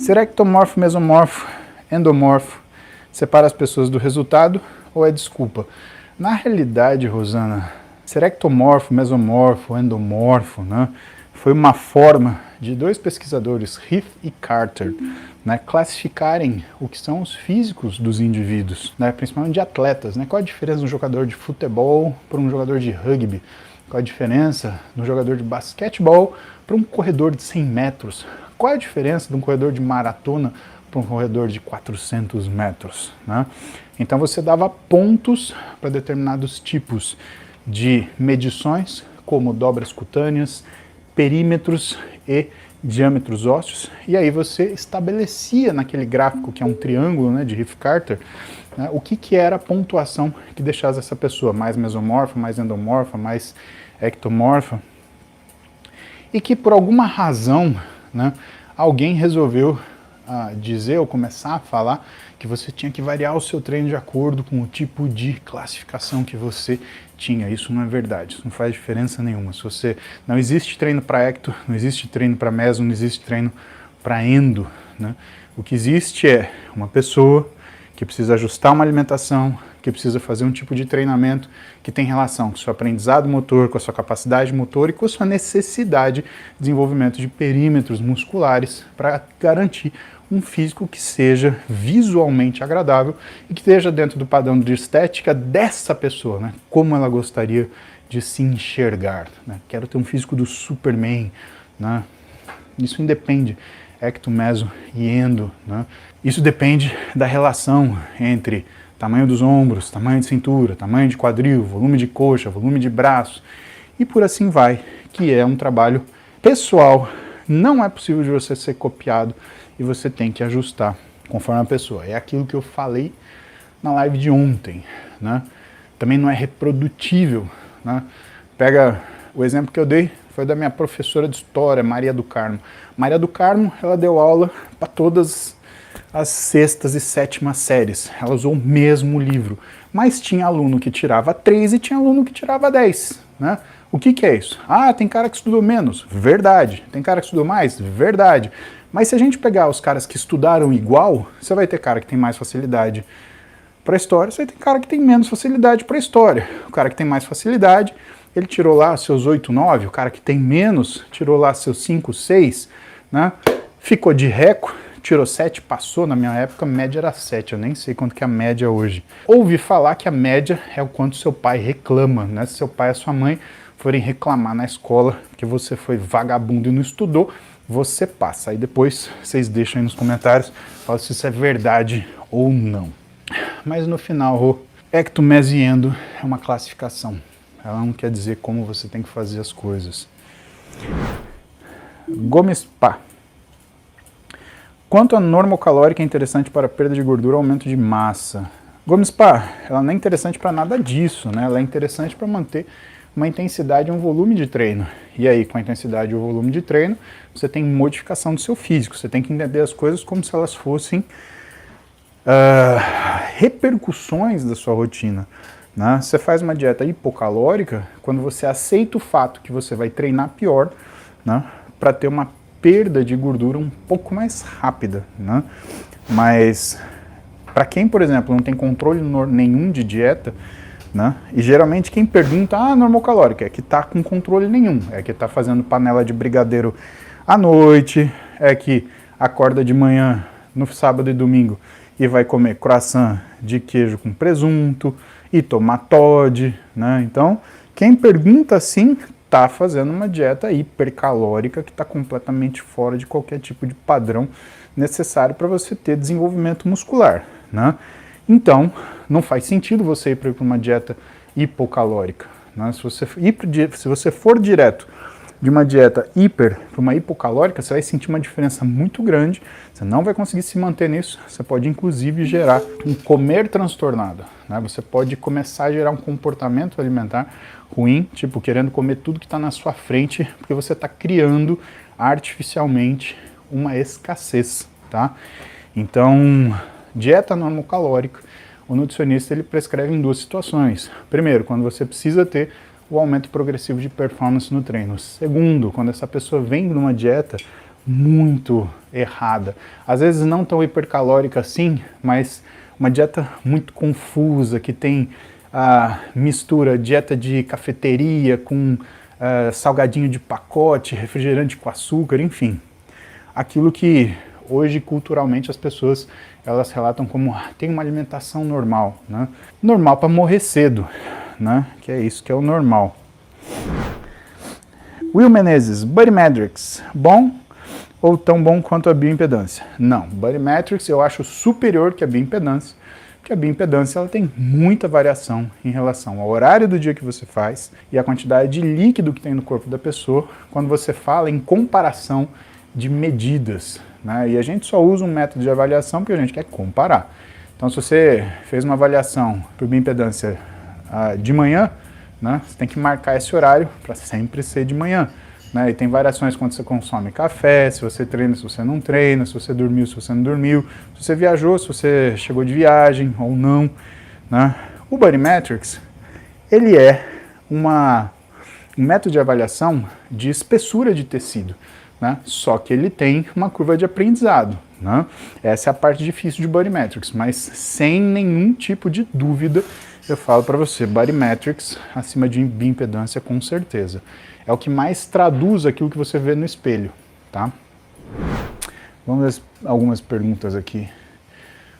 Ser ectomorfo, mesomorfo, endomorfo separa as pessoas do resultado ou é desculpa? Na realidade, Rosana, ser ectomorfo, mesomorfo, endomorfo, né, foi uma forma de dois pesquisadores, Heath e Carter, né, classificarem o que são os físicos dos indivíduos, né, principalmente de atletas. Né, qual a diferença de um jogador de futebol para um jogador de rugby? Qual a diferença de um jogador de basquetebol para um corredor de 100 metros? Qual a diferença de um corredor de maratona para um corredor de 400 metros? Né? Então você dava pontos para determinados tipos de medições, como dobras cutâneas, perímetros e diâmetros ósseos, e aí você estabelecia naquele gráfico, que é um triângulo, né, de Heath-Carter, né, o que era a pontuação que deixasse essa pessoa mais mesomorfa, mais endomorfa, mais ectomorfa, e que por alguma razão, né, alguém resolveu dizer ou começar a falar que você tinha que variar o seu treino de acordo com o tipo de classificação que você tinha. Isso não é verdade, isso não faz diferença nenhuma. Se você não existe treino para ecto, não existe treino para meso, não existe treino para endo, né? O que existe é uma pessoa que precisa ajustar uma alimentação, que precisa fazer um tipo de treinamento que tem relação com o seu aprendizado motor, com a sua capacidade motor e com a sua necessidade de desenvolvimento de perímetros musculares para garantir um físico que seja visualmente agradável e que esteja dentro do padrão de estética dessa pessoa, né? Como ela gostaria de se enxergar, né? Quero ter um físico do Superman, né? Isso independe ecto, meso e endo, né? Isso depende da relação entre tamanho dos ombros, tamanho de cintura, tamanho de quadril, volume de coxa, volume de braço e por assim vai, que é um trabalho pessoal, não é possível de você ser copiado e você tem que ajustar conforme a pessoa. É aquilo que eu falei na live de ontem, né? Também não é reprodutível, né? Pega o exemplo que eu dei, foi da minha professora de história, Maria do Carmo. Maria do Carmo, ela deu aula para todas as sextas e sétimas séries. Ela usou o mesmo livro, mas tinha aluno que tirava 3 e tinha aluno que tirava 10, né? O que é isso? Ah, tem cara que estudou menos. Verdade. Tem cara que estudou mais? Verdade. Mas se a gente pegar os caras que estudaram igual, você vai ter cara que tem mais facilidade para história, você vai ter cara que tem menos facilidade para história. O cara que tem mais facilidade, ele tirou lá seus 8, 9, o cara que tem menos, tirou lá seus 5, 6, né? Ficou de reco, tirou 7, passou. Na minha época a média era 7, eu nem sei quanto que é a média hoje. Ouvi falar que a média é o quanto seu pai reclama, né? Se seu pai e sua mãe forem reclamar na escola que você foi vagabundo e não estudou, você passa. Aí depois vocês deixam aí nos comentários, falam se isso é verdade ou não. Mas no final, ecto, meso e endo é uma classificação. Ela não quer dizer como você tem que fazer as coisas. Gomes Pá. Quanto a normocalórica é interessante para perda de gordura ou aumento de massa? Gomes Pá, ela não é interessante para nada disso, né? Ela é interessante para manter uma intensidade e um volume de treino. E aí, com a intensidade e o volume de treino, você tem modificação do seu físico. Você tem que entender as coisas como se elas fossem repercussões da sua rotina. Né? Você faz uma dieta hipocalórica quando você aceita o fato que você vai treinar pior, né? Para ter uma perda de gordura um pouco mais rápida. Né? Mas para quem, por exemplo, não tem controle nenhum de dieta, né? E geralmente quem pergunta, normocalórica, é que está com controle nenhum, é que está fazendo panela de brigadeiro à noite, é que acorda de manhã no sábado e domingo e vai comer croissant de queijo com presunto e tomar Toddy, né? Então, quem pergunta assim está fazendo uma dieta hipercalórica que está completamente fora de qualquer tipo de padrão necessário para você ter desenvolvimento muscular, né? Então, não faz sentido você ir para uma dieta hipocalórica. Né? Se você for direto de uma dieta hiper para uma hipocalórica, você vai sentir uma diferença muito grande, você não vai conseguir se manter nisso, você pode inclusive gerar um comer transtornado. Né? Você pode começar a gerar um comportamento alimentar ruim, tipo querendo comer tudo que está na sua frente, porque você está criando artificialmente uma escassez. Tá? Então, dieta normocalórica, o nutricionista ele prescreve em 2 situações. Primeiro, quando você precisa ter o aumento progressivo de performance no treino. Segundo, quando essa pessoa vem numa dieta muito errada. Às vezes não tão hipercalórica assim, mas uma dieta muito confusa, que tem mistura dieta de cafeteria com salgadinho de pacote, refrigerante com açúcar, enfim. Aquilo que hoje culturalmente as pessoas elas relatam como tem uma alimentação normal, né? Normal para morrer cedo, né? Que é isso que é o normal. Will Menezes, Body Metrics, bom ou tão bom quanto a bioimpedância? Não, Body Metrics eu acho superior que a bioimpedância, porque a bioimpedância ela tem muita variação em relação ao horário do dia que você faz e a quantidade de líquido que tem no corpo da pessoa quando você fala em comparação de medidas, né? E a gente só usa um método de avaliação porque a gente quer comparar. Então se você fez uma avaliação por bioimpedância de manhã, né, você tem que marcar esse horário para sempre ser de manhã. Né? E tem variações quando você consome café, se você treina, se você não treina, se você dormiu, se você não dormiu, se você viajou, se você chegou de viagem ou não. Né? O Body Metrics, ele é um método de avaliação de espessura de tecido, né? Só que ele tem uma curva de aprendizado. Né? Essa é a parte difícil de Body Metrics, mas sem nenhum tipo de dúvida, eu falo para você, Body Metrics acima de bioimpedância com certeza. É o que mais traduz aquilo que você vê no espelho, tá? Vamos ver algumas perguntas aqui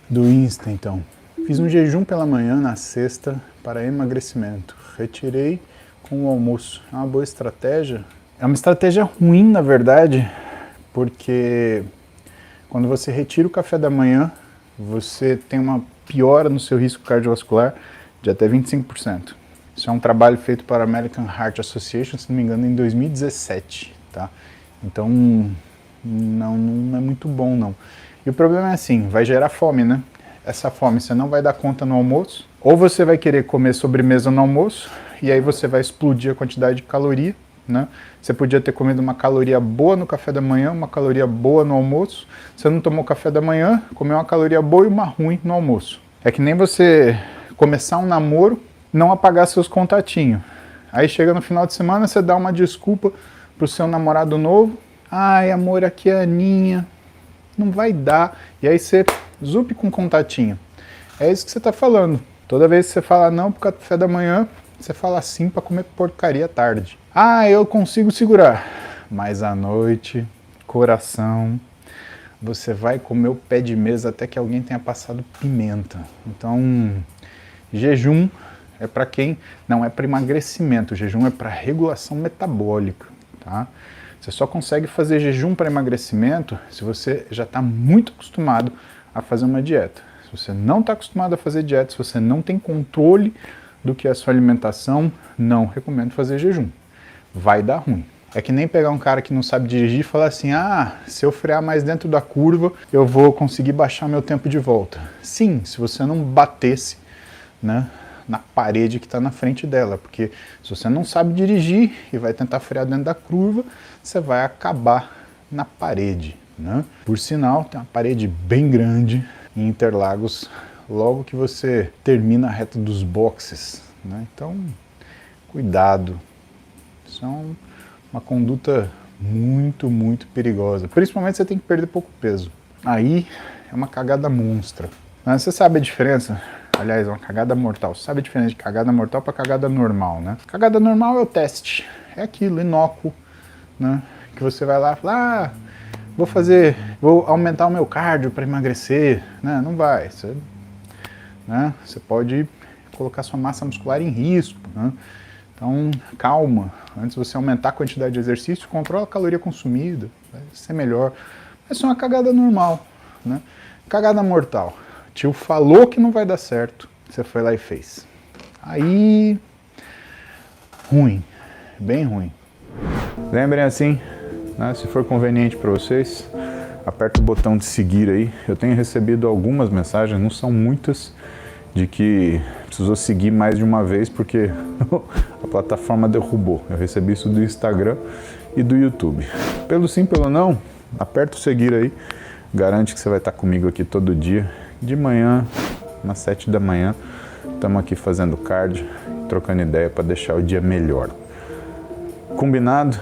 do Insta, então. Fiz um jejum pela manhã na sexta para emagrecimento. Retirei com o almoço. É uma boa estratégia? É uma estratégia ruim, na verdade, porque quando você retira o café da manhã, você tem uma piora no seu risco cardiovascular de até 25%. Isso é um trabalho feito para a American Heart Association, se não me engano, em 2017, tá? Então, não é muito bom, não. E o problema é assim, vai gerar fome, né? Essa fome você não vai dar conta no almoço, ou você vai querer comer sobremesa no almoço, e aí você vai explodir a quantidade de caloria, né? Você podia ter comido uma caloria boa no café da manhã, uma caloria boa no almoço, você não tomou café da manhã, comeu uma caloria boa e uma ruim no almoço. É que nem você começar um namoro, não apagar seus contatinhos. Aí chega no final de semana, você dá uma desculpa pro seu namorado novo. Ai, amor, aqui é a Aninha. Não vai dar. E aí você zupe com contatinho. É isso que você tá falando. Toda vez que você fala não pro café da manhã, você fala sim para comer porcaria à tarde. Ah, eu consigo segurar. Mas à noite, coração, você vai comer o pé de mesa até que alguém tenha passado pimenta. Então, jejum é para quem não é para emagrecimento, o jejum é para regulação metabólica, tá? Você só consegue fazer jejum para emagrecimento se você já está muito acostumado a fazer uma dieta. Se você não está acostumado a fazer dieta, se você não tem controle do que é a sua alimentação, não recomendo fazer jejum. Vai dar ruim. É que nem pegar um cara que não sabe dirigir e falar assim, se eu frear mais dentro da curva, eu vou conseguir baixar meu tempo de volta. Sim, se você não batesse, né, na parede que está na frente dela, porque se você não sabe dirigir e vai tentar frear dentro da curva, você vai acabar na parede, né? Por sinal, tem uma parede bem grande em Interlagos, logo que você termina a reta dos boxes, né? Então, cuidado. Isso é uma conduta muito, muito perigosa. Principalmente você tem que perder pouco peso. Aí é uma cagada monstra. Mas você sabe a diferença? Aliás, é uma cagada mortal. Você sabe a diferença de cagada mortal para cagada normal, né? Cagada normal é o teste. É aquilo, inócuo, né? Que você vai lá e fala, vou aumentar o meu cardio para emagrecer. Né? Não vai. Você pode colocar sua massa muscular em risco, né? Então, calma. Antes de você aumentar a quantidade de exercício, controla a caloria consumida. Vai ser melhor. Isso é uma cagada normal, né? Cagada mortal. Tio falou que não vai dar certo, você foi lá e fez. Aí, ruim, bem ruim. Lembrem assim, né, se for conveniente para vocês, aperta o botão de seguir aí. Eu tenho recebido algumas mensagens, não são muitas, de que precisou seguir mais de uma vez porque a plataforma derrubou. Eu recebi isso do Instagram e do YouTube. Pelo sim, pelo não, aperta o seguir aí, garante que você vai estar comigo aqui todo dia. De manhã, às 7 da manhã, estamos aqui fazendo cardio, trocando ideia para deixar o dia melhor. Combinado?